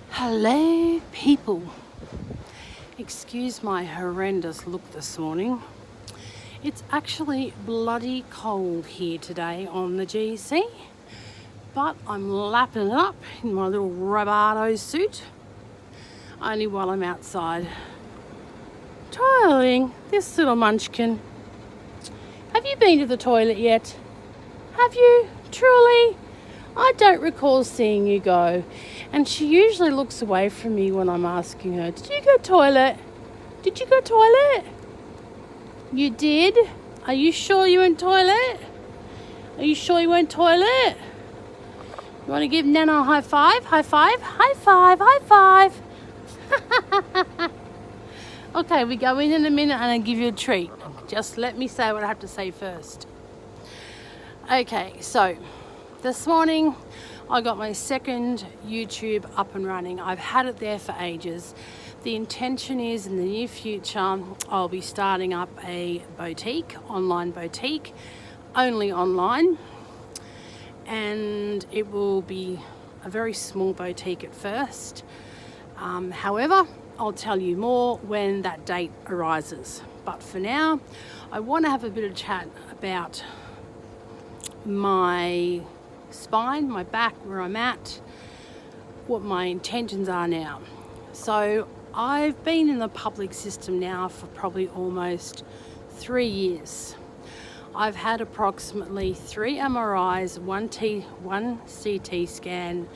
Hello people, excuse my horrendous look this morning. It's actually bloody cold here today on the GC, but I'm lapping it up in my little Rabardo suit, only while I'm outside toileting this little munchkin. Have you been to the toilet yet? Have you? Truly? I don't recall seeing you go. And she usually looks away from me when I'm asking her, did you go toilet? Did you go toilet? You did? Are you sure you went toilet? Are you sure you went toilet? You want to give Nana a high five? High five? High five? High five? Okay, we go in a minute and I'll give you a treat. Just let me say what I have to say first. Okay, so this morning I got my second YouTube up and running. I've had it there for ages. The intention is in the near future I'll be starting up a boutique, online boutique, only online, and it will be a very small boutique at first. However, I'll tell you more when that date arises. But for now, I want to have a bit of chat about my spine, my back, where I'm at, what my intentions are now. So I've been in the public system now for probably almost 3 years. I've had approximately 3 MRIs, one CT scan,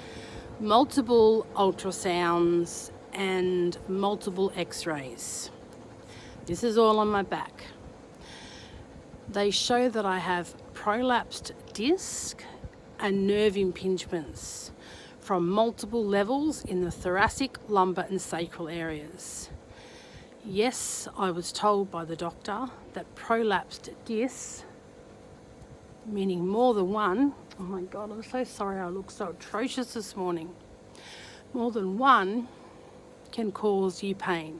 multiple ultrasounds, and multiple x-rays. This is all on my back. They show that I have prolapsed disc and nerve impingements from multiple levels in the thoracic, lumbar and sacral areas. Yes, I was told by the doctor that prolapsed discs, meaning more than one, oh my God, I'm so sorry I look so atrocious this morning, more than one can cause you pain.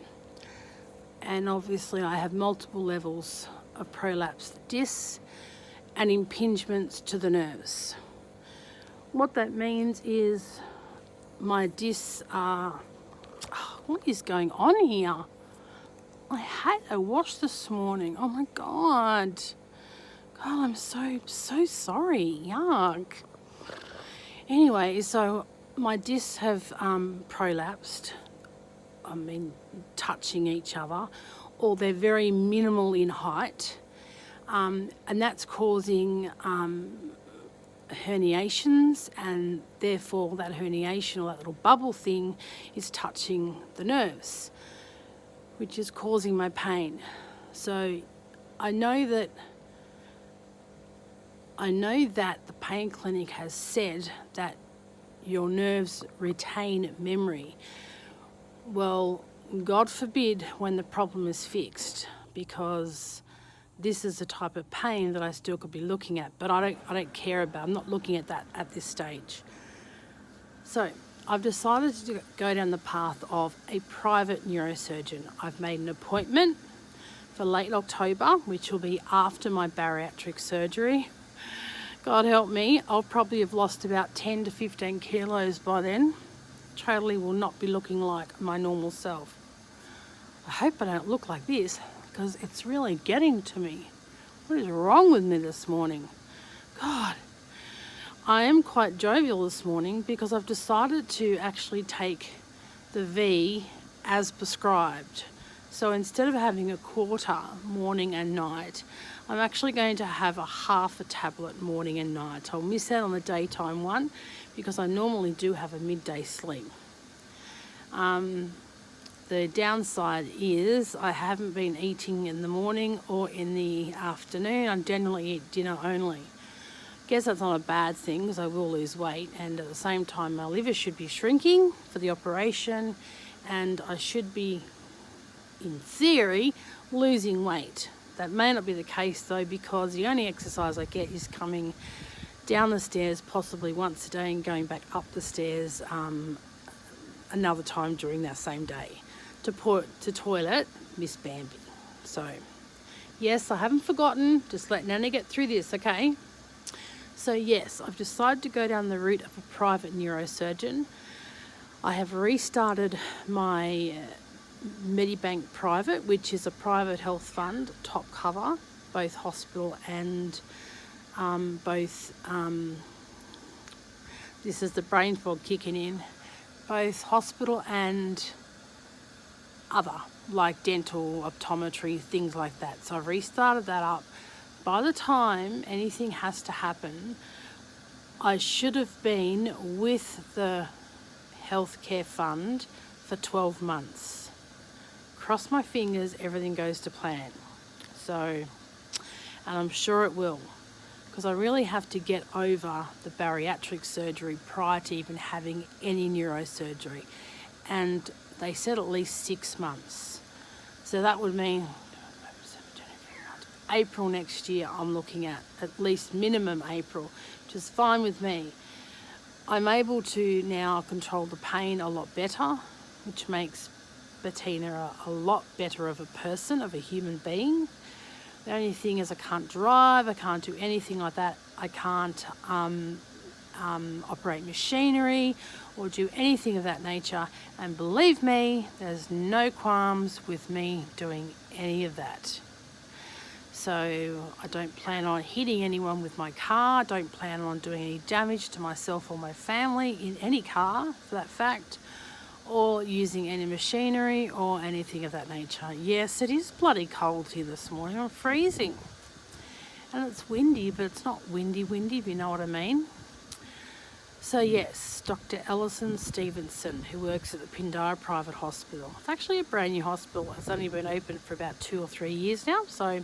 And obviously I have multiple levels of prolapsed discs and impingements to the nerves. What that means is my discs are, what is going on here? I had a wash this morning. Oh my God. God, I'm so sorry. Yuck. Anyway, so my discs have prolapsed. I mean, touching each other, or they're very minimal in height. And that's causing herniations, and therefore that herniation or that little bubble thing is touching the nerves, which is causing my pain. So I know that the pain clinic has said that your nerves retain memory. Well, God forbid when the problem is fixed, because this is the type of pain that I still could be looking at, but I don't care about. I'm not looking at that at this stage. So I've decided to go down the path of a private neurosurgeon. I've made an appointment for late October, which will be after my bariatric surgery. God help me, I'll probably have lost about 10 to 15 kilos by then. Totally will not be looking like my normal self. I hope I don't look like this, because it's really getting to me. What is wrong with me this morning? God, I am quite jovial this morning because I've decided to actually take the V as prescribed. So instead of having a quarter morning and night, I'm actually going to have a half a tablet morning and night. I'll miss out on the daytime one because I normally do have a midday sleep. The downside is I haven't been eating in the morning or in the afternoon. I generally eat dinner only. Guess that's not a bad thing because I will lose weight, and at the same time my liver should be shrinking for the operation, and I should be, in theory, losing weight. That may not be the case though, because the only exercise I get is coming down the stairs possibly once a day and going back up the stairs another time during that same day to toilet Miss Bambi. So Yes, I haven't forgotten. Just let Nana get through this, okay? So yes, I've decided to go down the route of a private neurosurgeon. I have restarted my Medibank Private, which is a private health fund, top cover, both hospital and this is the brain fog kicking in, both hospital and other, like dental, optometry, things like that. So I've restarted that up. By the time anything has to happen, I should have been with the healthcare fund for 12 months. Cross my fingers, everything goes to plan. So, and I'm sure it will, because I really have to get over the bariatric surgery prior to even having any neurosurgery. And they said at least 6 months. So that would mean April next year I'm looking at least minimum April, which is fine with me. I'm able to now control the pain a lot better, which makes Bettina a lot better of a person, of a human being. The only thing is I can't drive, I can't do anything like that. I can't operate machinery or do anything of that nature. And believe me, there's no qualms with me doing any of that. So I don't plan on hitting anyone with my car, don't plan on doing any damage to myself or my family in any car, for that fact, or using any machinery or anything of that nature. Yes, it is bloody cold here this morning. I'm freezing. And it's windy, but it's not windy, if you know what I mean. So yes, Dr. Ellison Stevenson, who works at the Pindara Private Hospital. It's actually a brand new hospital. It's only been open for about 2 or 3 years now. So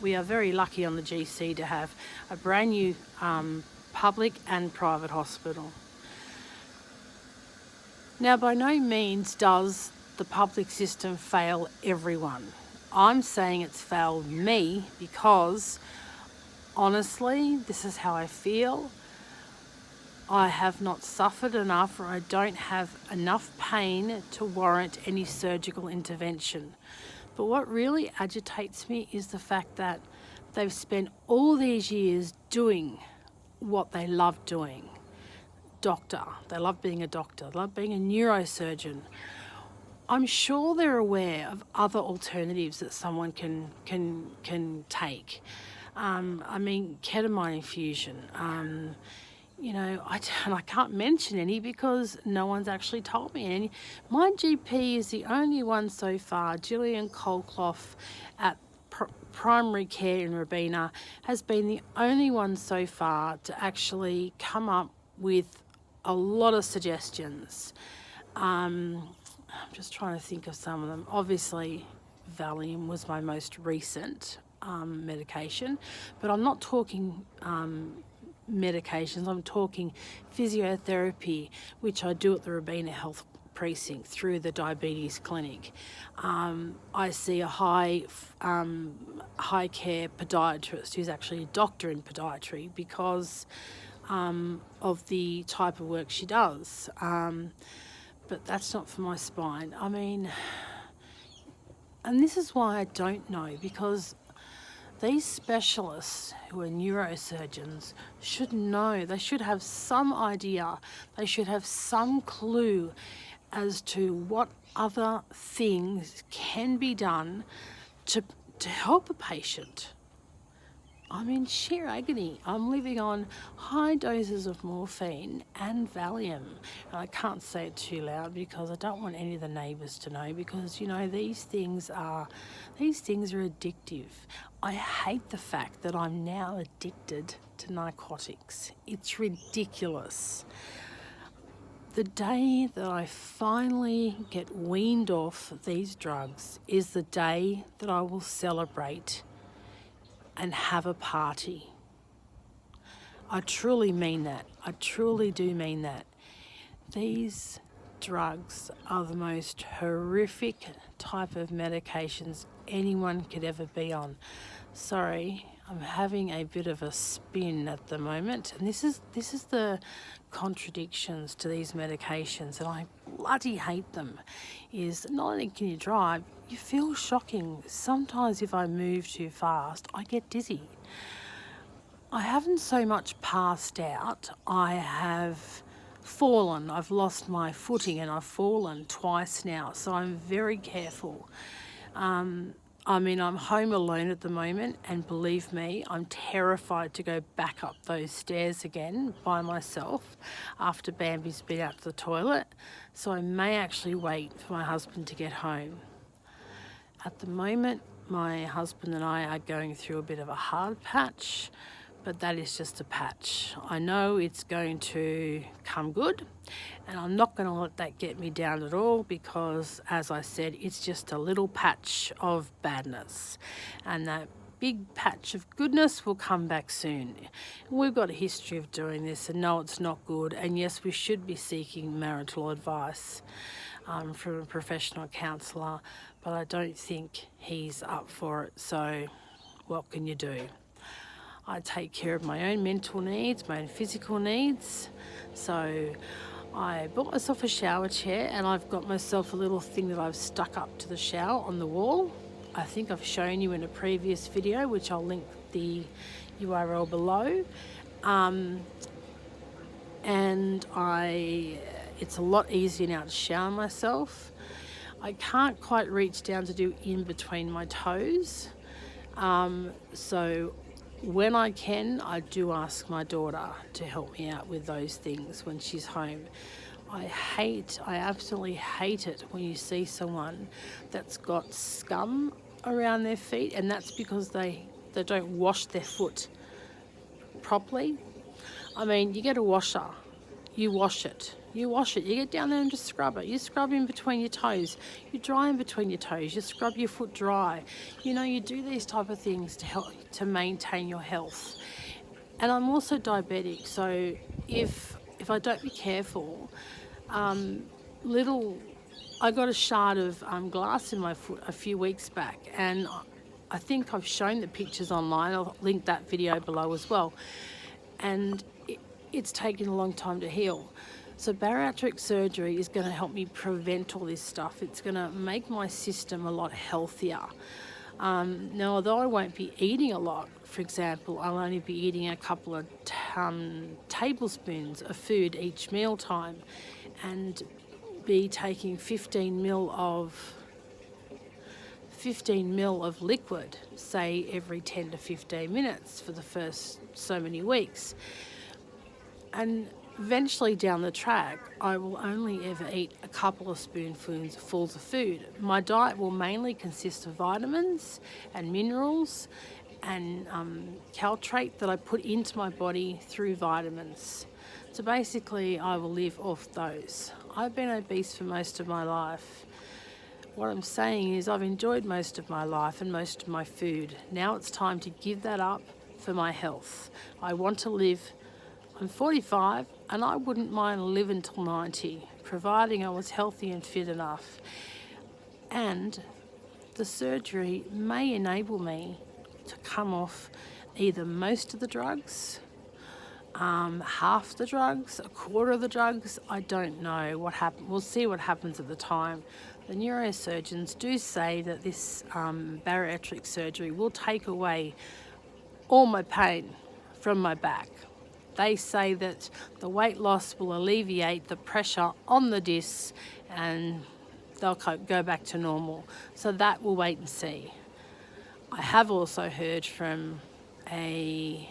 we are very lucky on the GC to have a brand new public and private hospital. Now, by no means does the public system fail everyone. I'm saying it's failed me because, honestly, this is how I feel. I have not suffered enough, or I don't have enough pain to warrant any surgical intervention. But what really agitates me is the fact that they've spent all these years doing what they love doing. Doctor. They love being a doctor. They love being a neurosurgeon. I'm sure they're aware of other alternatives that someone can take. I mean, ketamine infusion. I can't mention any because no one's actually told me any. My GP is the only one so far, Gillian Colclough at Primary Care in Robina, has been the only one so far to actually come up with a lot of suggestions. I'm just trying to think of some of them. Obviously, Valium was my most recent medication, but I'm not talking medications. I'm talking physiotherapy, which I do at the Robina Health Precinct through the diabetes clinic. I see a high care podiatrist who's actually a doctor in podiatry because of the type of work she does. But that's not for my spine. I mean, and this is why I don't know, because these specialists who are neurosurgeons should know. They should have some idea. They should have some clue as to what other things can be done to help a patient. I'm in sheer agony. I'm living on high doses of morphine and Valium. And I can't say it too loud because I don't want any of the neighbours to know, because, these things are addictive. I hate the fact that I'm now addicted to narcotics. It's ridiculous. The day that I finally get weaned off these drugs is the day that I will celebrate and have a party. I truly mean that. I truly do mean that. These drugs are the most horrific type of medications anyone could ever be on. Sorry, I'm having a bit of a spin at the moment, and this is the contradictions to these medications, and I bloody hate them. Is not only can you drive, you feel shocking. Sometimes if I move too fast, I get dizzy. I haven't so much passed out, I have fallen. I've lost my footing and I've fallen twice now, so I'm very careful. I'm home alone at the moment, and believe me, I'm terrified to go back up those stairs again by myself after Bambi's been out to the toilet, so I may actually wait for my husband to get home. At the moment, my husband and I are going through a bit of a hard patch, but that is just a patch. I know it's going to come good, and I'm not going to let that get me down at all, because, as I said, it's just a little patch of badness, and that big patch of goodness will come back soon. We've got a history of doing this, and no, it's not good, and yes, we should be seeking marital advice from a professional counsellor, but I don't think he's up for it, so what can you do? I take care of my own mental needs, my own physical needs. So I bought myself a shower chair, and I've got myself a little thing that I've stuck up to the shower on the wall. I think I've shown you in a previous video, which I'll link the URL below. It's a lot easier now to shower myself. I can't quite reach down to do in between my toes. So when I can, I do ask my daughter to help me out with those things when she's home. I absolutely hate it when you see someone that's got scum around their feet, and that's because they don't wash their foot properly. I mean, you get a washer, you wash it, you get down there and just scrub it. You scrub in between your toes, you dry in between your toes, you scrub your foot dry. You do these type of things to help to maintain your health. And I'm also diabetic, so if I don't be careful, I got a shard of glass in my foot a few weeks back, and I think I've shown the pictures online. I'll link that video below as well. And it's taken a long time to heal. So bariatric surgery is going to help me prevent all this stuff. It's going to make my system a lot healthier. Now, although I won't be eating a lot, for example, I'll only be eating a couple of tablespoons of food each meal time, and be taking 15 ml of liquid, say every 10 to 15 minutes for the first so many weeks. And eventually down the track, I will only ever eat a couple of spoonfuls of food. My diet will mainly consist of vitamins and minerals and caltrate that I put into my body through vitamins. So basically, I will live off those. I've been obese for most of my life. What I'm saying is I've enjoyed most of my life and most of my food. Now it's time to give that up for my health. I want to live. I'm 45 and I wouldn't mind living till 90, providing I was healthy and fit enough. And the surgery may enable me to come off either most of the drugs, half the drugs, a quarter of the drugs. I don't know what happens. We'll see what happens at the time. The neurosurgeons do say that this bariatric surgery will take away all my pain from my back. They say that the weight loss will alleviate the pressure on the discs and they'll go back to normal. So that we'll wait and see. I have also heard from a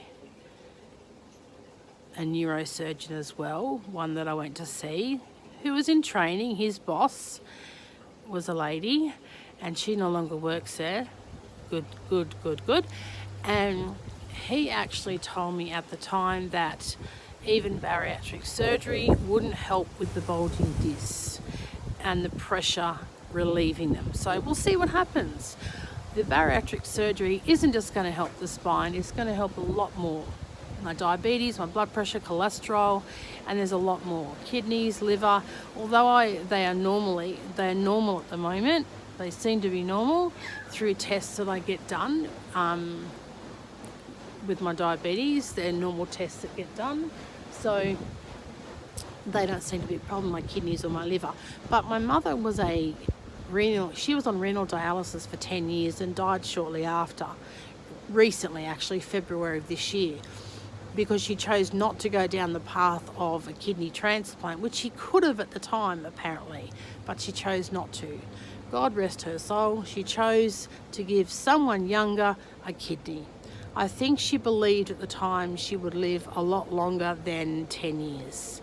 neurosurgeon as well, one that I went to see, who was in training. His boss was a lady and she no longer works there. Good. And he actually told me at the time that even bariatric surgery wouldn't help with the bulging discs and the pressure relieving them. So we'll see what happens. The bariatric surgery isn't just going to help the spine, it's going to help a lot more. my diabetes, my blood pressure, cholesterol, and there's a lot more. Kidneys, liver, although they are normal at the moment. They seem to be normal through tests that I get done with my diabetes. They're normal tests that get done. So they don't seem to be a problem, my kidneys or my liver. But my mother was she was on renal dialysis for 10 years and died shortly after. Recently, actually, February of this year, because she chose not to go down the path of a kidney transplant, which she could have at the time, apparently, but she chose not to. God rest her soul. She chose to give someone younger a kidney. I think she believed at the time she would live a lot longer than 10 years.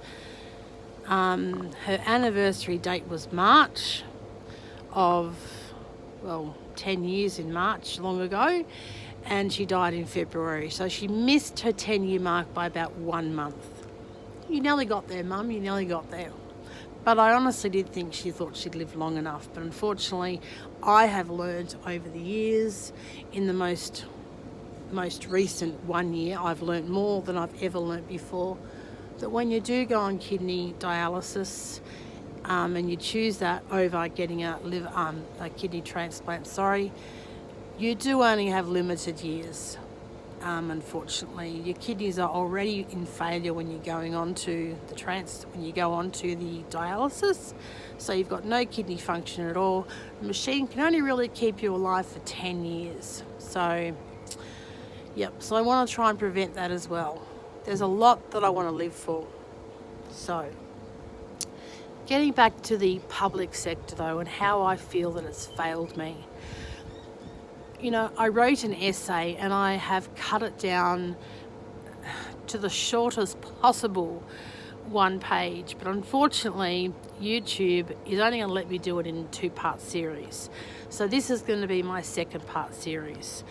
Her anniversary date was March of, 10 years in March, long ago, and she died in February. So she missed her 10-year mark by about 1 month. You nearly got there, Mum, you nearly got there. But I honestly did think she thought she'd live long enough. But unfortunately, I have learned over the years, in the most recent 1 year, I've learned more than I've ever learnt before, that when you do go on kidney dialysis and you choose that over getting a kidney transplant, you do only have limited years. Unfortunately, your kidneys are already in failure when you're going on to the dialysis, so you've got no kidney function at all. The machine can only really keep you alive for 10 years. So I want to try and prevent that as well. There's a lot that I want to live for. So, getting back to the public sector though, and how I feel that it's failed me. I wrote an essay and I have cut it down to the shortest possible 1 page, but unfortunately YouTube is only going to let me do it in 2-part series. So this is going to be my 2nd part series.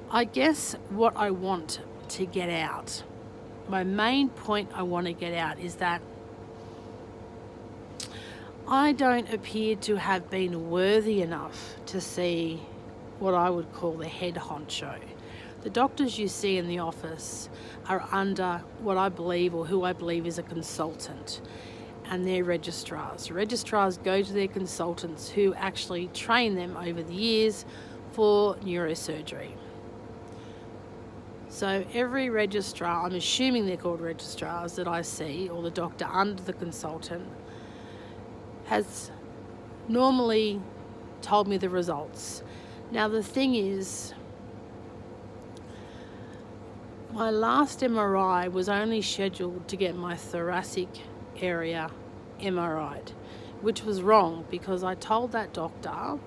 I guess what I want to get out, my main point I want to get out, is that I don't appear to have been worthy enough to see what I would call the head honcho. The doctors you see in the office are under what I believe, or who I believe is a consultant, and they're registrars. Registrars go to their consultants who actually train them over the years for neurosurgery. So every registrar, I'm assuming they're called registrars, that I see, or the doctor under the consultant, has normally told me the results. Now the thing is, my last MRI was only scheduled to get my thoracic area MRI'd, which was wrong, because I told that doctor,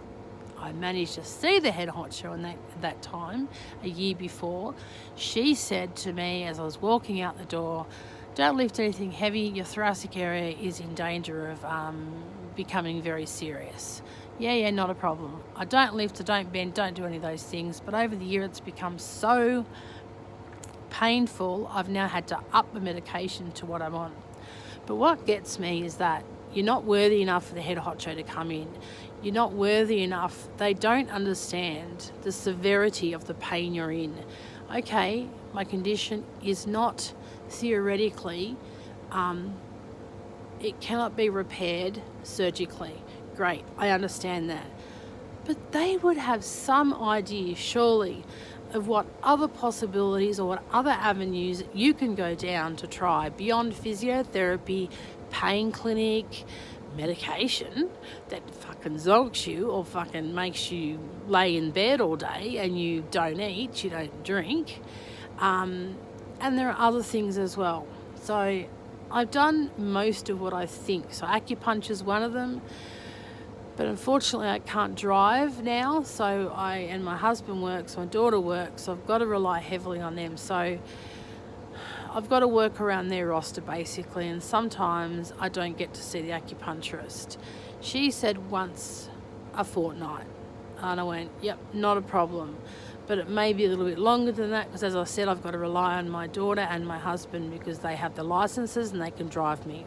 I managed to see the head honcho in that time, a year before. She said to me as I was walking out the door, "Don't lift anything heavy, your thoracic area is in danger of becoming very serious." Yeah, not a problem. I don't lift, I don't bend, don't do any of those things, but over the year it's become so painful, I've now had to up the medication to what I'm on. But what gets me is that you're not worthy enough for the head honcho to come in. You're not worthy enough. They don't understand the severity of the pain you're in. Okay, my condition is not theoretically, it cannot be repaired surgically. Great, I understand that. But they would have some idea, surely, of what other possibilities or what other avenues you can go down to try beyond physiotherapy, pain clinic, medication that fucking zonks you or fucking makes you lay in bed all day and you don't eat, you don't drink. And there are other things as well. So I've done most of what I think. So acupuncture is one of them. But unfortunately, I can't drive now, so and my husband works, my daughter works, so I've got to rely heavily on them. So I've got to work around their roster, basically, and sometimes I don't get to see the acupuncturist. She said once a fortnight, and I went, yep, not a problem. But it may be a little bit longer than that, because as I said, I've got to rely on my daughter and my husband because they have the licenses and they can drive me.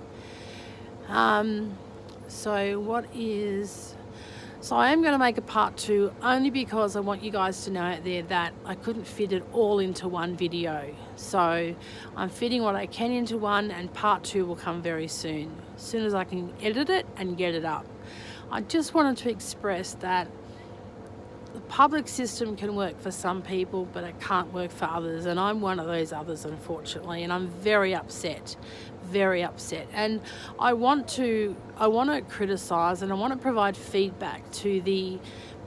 So I am going to make a part 2 only because I want you guys to know out there that I couldn't fit it all into one video. So I'm fitting what I can into one, and part 2 will come very soon as I can edit it and get it up. I just wanted to express that the public system can work for some people, but it can't work for others, and I'm one of those others, unfortunately, and I'm very upset. And I want to criticise, and I want to provide feedback to the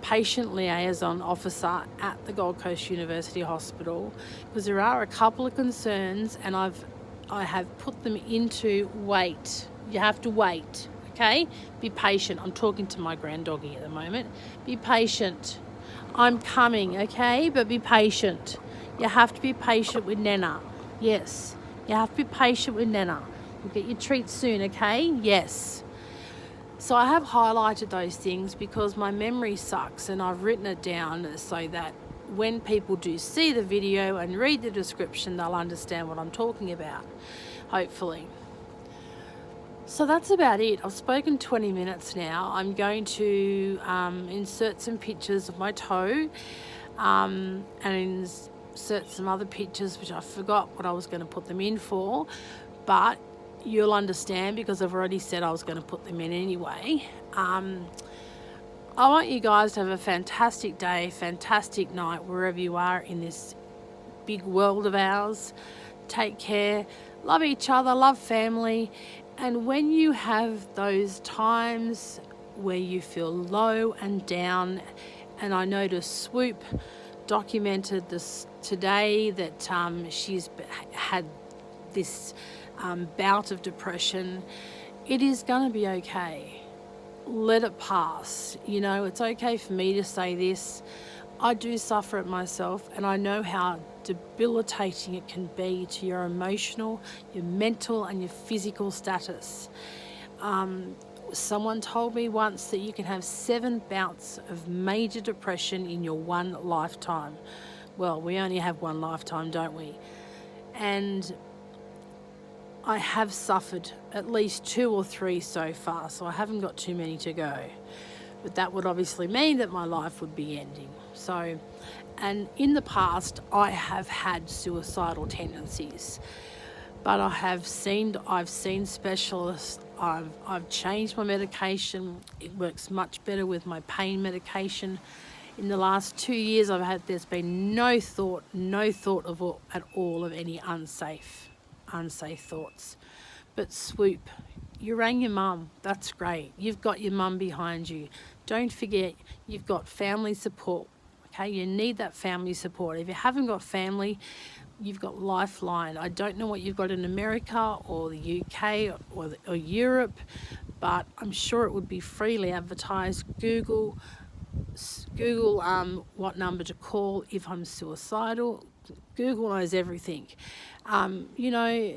patient liaison officer at the Gold Coast University Hospital, because there are a couple of concerns, and I have put them into wait. You have to wait, okay? Be patient. I'm talking to my granddoggy at the moment. Be patient. I'm coming, okay? But be patient. You have to be patient with Nana. Yes. You have to be patient with Nana. You'll get your treat soon, okay? Yes. So I have highlighted those things because my memory sucks, and I've written it down so that when people do see the video and read the description, they'll understand what I'm talking about, hopefully. So that's about it. I've spoken 20 minutes now. I'm going to insert some pictures of my toe and insert some other pictures which I forgot what I was going to put them in for, but you'll understand because I've already said I was going to put them in anyway. I want you guys to have a fantastic day, fantastic night, wherever you are in this big world of ours. Take care, love each other, love family. And when you have those times where you feel low and down, and I noticed Swoop documented this today that she's had this bout of depression, it is going to be okay. Let it pass. You know, it's okay for me to say this. I do suffer it myself, and I know how debilitating it can be to your emotional, your mental and your physical status. Someone told me once that you can have 7 bouts of major depression in your one lifetime. Well, we only have one lifetime, don't we? And I have suffered at least 2 or 3 so far, so I haven't got too many to go. But that would obviously mean that my life would be ending. So, and in the past, I have had suicidal tendencies, but I've seen specialists. I've changed my medication. It works much better with my pain medication. In the last 2 years, there's been no thought at all of any unsafe thoughts. But Swoop, you rang your mum. That's great. You've got your mum behind you. Don't forget, you've got family support. Okay, you need that family support. If you haven't got family, you've got Lifeline. I don't know what you've got in America or the UK or Europe, but I'm sure it would be freely advertised. Google what number to call if I'm suicidal. Google knows everything. You know,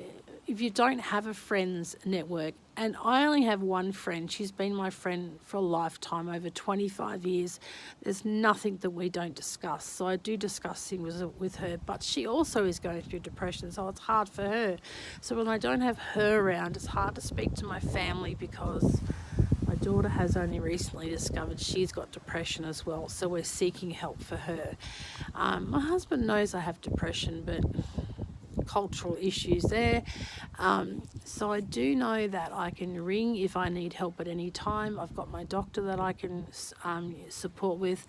if you don't have a friends network, and I only have one friend, she's been my friend for a lifetime, over 25 years, there's nothing that we don't discuss. So I do discuss things with her, but she also is going through depression, so it's hard for her. So when I don't have her around, it's hard to speak to my family because my daughter has only recently discovered she's got depression as well, so we're seeking help for her. My husband knows I have depression, but cultural issues there. So I do know that I can ring if I need help at any time. I've got my doctor that I can support with.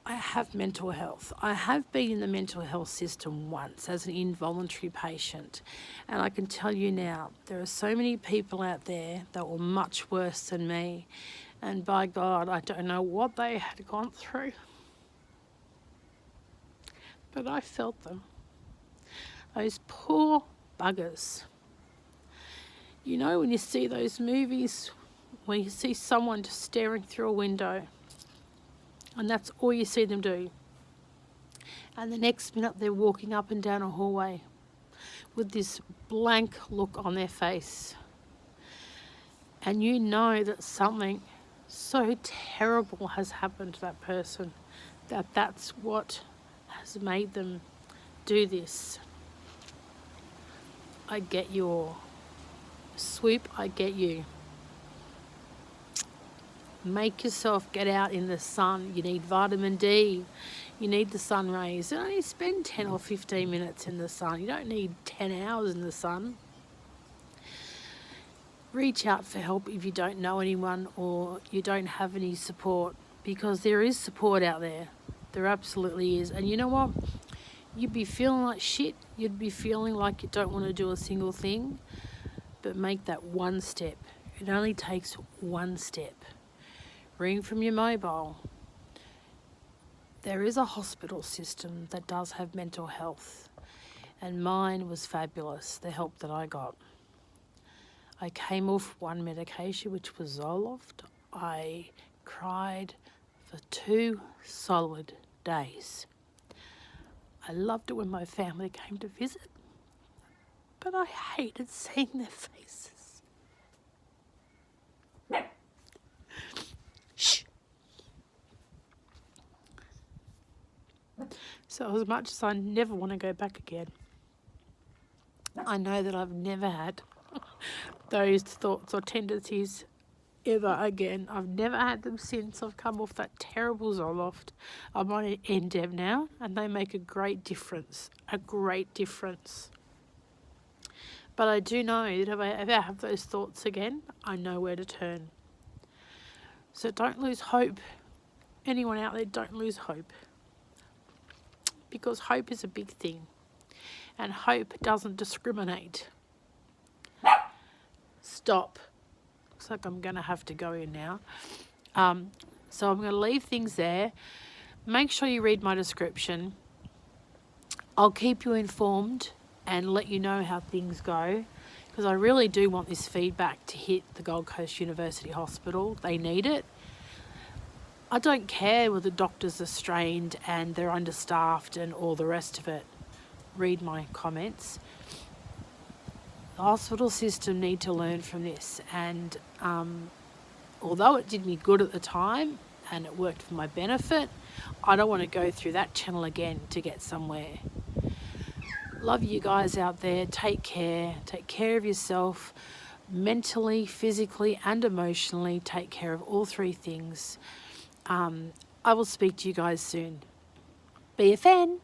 I have mental health. I have been in the mental health system once as an involuntary patient, and I can tell you now, there are so many people out there that were much worse than me, and by God, I don't know what they had gone through, but I felt them. Those poor buggers. You know, when you see those movies where you see someone just staring through a window and that's all you see them do, and the next minute they're walking up and down a hallway with this blank look on their face, and you know that something so terrible has happened to that person, that's what has made them do this. I get your Swoop, I get you. Make yourself get out in the sun. You need vitamin D. You need the sun rays. You only spend 10 or 15 minutes in the sun. You don't need 10 hours in the sun. Reach out for help if you don't know anyone or you don't have any support, because there is support out there. There absolutely is. And you know what? You'd be feeling like shit. You'd be feeling like you don't want to do a single thing, but make that one step. It only takes one step. Ring from your mobile. There is a hospital system that does have mental health, and mine was fabulous, the help that I got. I came off one medication, which was Zoloft. I cried for 2 solid days. I loved it when my family came to visit, but I hated seeing their faces. Shh. So as much as I never want to go back again, I know that I've never had those thoughts or tendencies ever again. I've never had them since I've come off that terrible Zoloft. I'm on an NDEM now, and they make a great difference. But I do know that if I ever have those thoughts again, I know where to turn. So don't lose hope. Anyone out there, don't lose hope. Because hope is a big thing. And hope doesn't discriminate. Stop. Looks like I'm going to have to go in now. So I'm going to leave things there. Make sure you read my description. I'll keep you informed and let you know how things go, because I really do want this feedback to hit the Gold Coast University Hospital. They need it. I don't care whether doctors are strained and they're understaffed and all the rest of it. Read my comments. The hospital system need to learn from this, and although it did me good at the time and it worked for my benefit, I don't want to go through that channel again to get somewhere. Love you guys out there. Take care. Take care of yourself mentally, physically and emotionally. Take care of all 3 things. I will speak to you guys soon. Be a fan.